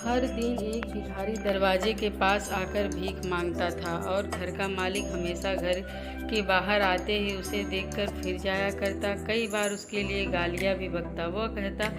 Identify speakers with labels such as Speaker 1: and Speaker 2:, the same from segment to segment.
Speaker 1: हर दिन एक भिखारी दरवाजे के पास आकर भीख मांगता था और घर का मालिक हमेशा घर के बाहर आते ही उसे देखकर फिर जाया करता। कई बार उसके लिए गालियाँ भी बकता। वह कहता,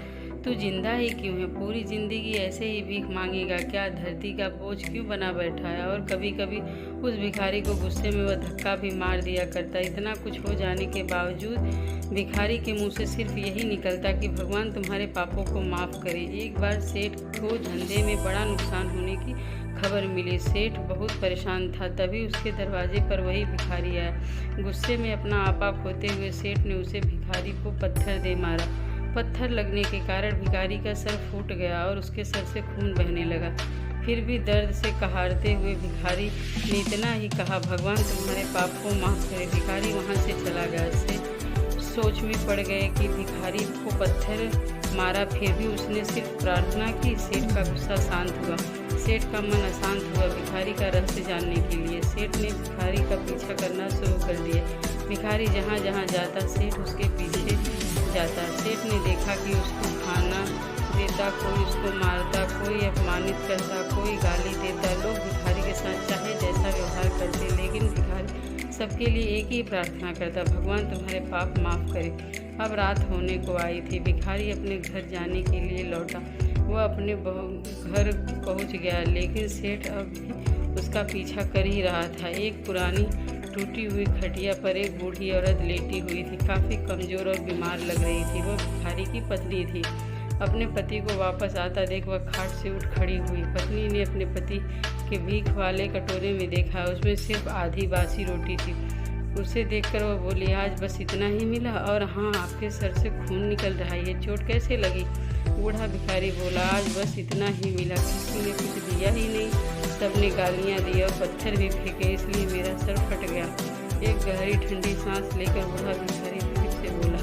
Speaker 1: तू जिंदा ही क्यों है? पूरी जिंदगी ऐसे ही भीख मांगेगा क्या? धरती का बोझ क्यों बना बैठा है? और कभी कभी उस भिखारी को गुस्से में वह धक्का भी मार दिया करता। इतना कुछ हो जाने के बावजूद भिखारी के मुंह से सिर्फ यही निकलता कि भगवान तुम्हारे पापों को माफ़ करे। एक बार सेठ को धंधे में बड़ा नुकसान होने की खबर मिली। सेठ बहुत परेशान था। तभी उसके दरवाजे पर वही भिखारी आया। गुस्से में अपना आपा खोते हुए सेठ ने उसे भिखारी को पत्थर दे मारा। पत्थर लगने के कारण भिखारी का सर फूट गया और उसके सर से खून बहने लगा। फिर भी दर्द से कहारते हुए भिखारी ने इतना ही कहा, भगवान तुम्हारे पाप को माफ़ करे। भिखारी वहाँ से चला गया। से सोच में पड़ गए कि भिखारी को पत्थर मारा, फिर भी उसने सिर्फ प्रार्थना की। सेठ का गुस्सा शांत हुआ। सेठ का मन अशांत हुआ भिखारी का रहस्य जानने के लिए। सेठ ने भिखारी का पीछा करना शुरू कर दिया। भिखारी जहाँ जहाँ जाता सेठ उसके पीछे जाता। सेठ ने देखा कि उसको खाना देता, कोई उसको मारता, कोई अपमानित करता, कोई गाली देता। लोग भिखारी के साथ चाहे जैसा व्यवहार करते, लेकिन भिखारी सबके लिए एक ही प्रार्थना करता, भगवान तुम्हारे पाप माफ़ करे। अब रात होने को आई थी। भिखारी अपने घर जाने के लिए लौटा। वह अपने घर पहुंच गया, लेकिन सेठ अब भी उसका पीछा कर ही रहा था। एक पुरानी टूटी हुई खटिया पर एक बूढ़ी औरत लेटी हुई थी। काफ़ी कमज़ोर और बीमार लग रही थी। वह भिखारी की पत्नी थी। अपने पति को वापस आता देख वह खाट से उठ खड़ी हुई। पत्नी ने अपने पति के भीख वाले कटोरे में देखा, उसमें सिर्फ आधी बासी रोटी थी। उसे देखकर वह बोली, आज बस इतना ही मिला? और हाँ, आपके सर से खून निकल रहा है, ये चोट कैसे लगी? बूढ़ा भिखारी बोला, आज बस इतना ही मिला, किसी ने कुछ दिया ही नहीं। सबने गालियाँ दी और पत्थर भी फेंके, इसलिए मेरा सर फट गया। एक गहरी ठंडी सांस लेकर बूढ़ा भिखारी फिर से बोला,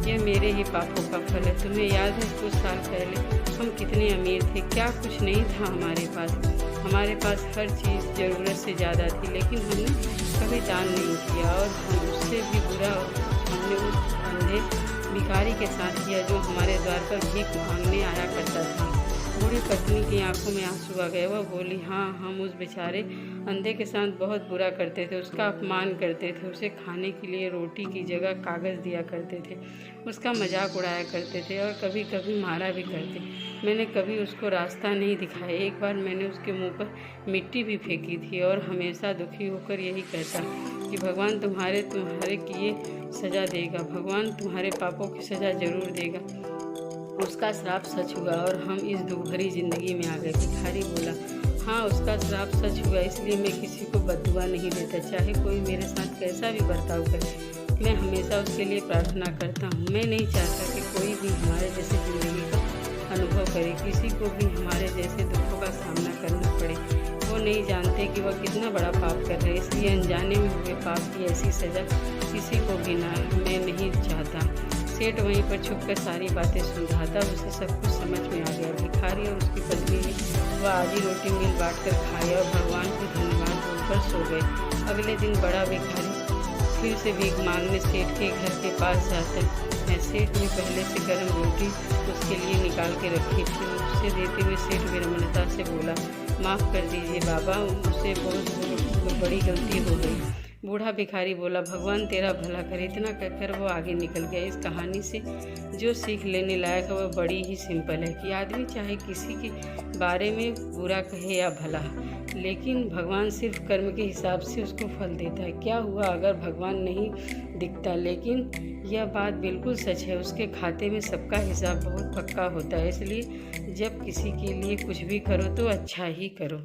Speaker 1: यह मेरे ही पापों का फल है। तुम्हें याद है कुछ साल पहले हम कितने अमीर थे? क्या कुछ नहीं था हमारे पास। हमारे पास हर चीज़ ज़रूरत से ज़्यादा थी, लेकिन हमने कभी दान नहीं किया। और हम उससे भी बुरा हमने उस अंधे भिखारी के साथ किया जो हमारे द्वार पर भीख मांगने आया करता था। बूढ़ी पत्नी की आंखों में आंसू आ गए। वह बोली, हाँ, हम उस बेचारे अंधे के साथ बहुत बुरा करते थे, उसका अपमान करते थे, उसे खाने के लिए रोटी की जगह कागज़ दिया करते थे, उसका मजाक उड़ाया करते थे और कभी कभी मारा भी करते। मैंने कभी उसको रास्ता नहीं दिखाया। एक बार मैंने उसके मुंह पर मिट्टी भी फेंकी थी और हमेशा दुखी होकर यही कहता कि भगवान तुम्हारे किए सज़ा देगा, भगवान तुम्हारे पापों की सज़ा ज़रूर देगा। उसका श्राप सच हुआ और हम इस दुर्भरी ज़िंदगी में आ गए। भिखारी बोला, हाँ, उसका श्राप सच हुआ, इसलिए मैं किसी को बद्दुआ नहीं देता, चाहे कोई मेरे साथ कैसा भी बर्ताव करे। मैं हमेशा उसके लिए प्रार्थना करता हूँ। मैं नहीं चाहता कि कोई भी हमारे जैसे ज़िंदगी का अनुभव करे, किसी को भी हमारे जैसे दुखों का सामना करना पड़े। वो नहीं जानते कि वह कितना बड़ा पाप कर रहे, इसलिए अनजाने में हुए पाप की ऐसी सज़ा किसी को भी ना मैं नहीं चाहता। सेठ वहीं पर छुपकर सारी बातें सुन रहा था। उसे सब कुछ समझ में आ गया। भिखारी और उसकी पत्नी ने वह आधी रोटी मिल बांटकर खाई और भगवान को धन्यवाद बोलकर सो गए। अगले दिन बड़ा भिखारी फिर से भीख मांगने सेठ के घर के पास जाता है। सेठ ने पहले से गर्म रोटी उसके लिए निकाल के रखी थी। उसे देते हुए सेठ विनम्रता से बोला, माफ़ कर दीजिए बाबा, मुझसे बहुत बड़ी गलती हो गई। बूढ़ा भिखारी बोला, भगवान तेरा भला करे। इतना कहकर वो आगे निकल गया। इस कहानी से जो सीख लेने लायक है वह बड़ी ही सिंपल है कि आदमी चाहे किसी के बारे में बुरा कहे या भला, लेकिन भगवान सिर्फ कर्म के हिसाब से उसको फल देता है। क्या हुआ अगर भगवान नहीं दिखता? लेकिन यह बात बिल्कुल सच है, उसके खाते में सबका हिसाब बहुत पक्का होता है। इसलिए जब किसी के लिए कुछ भी करो तो अच्छा ही करो।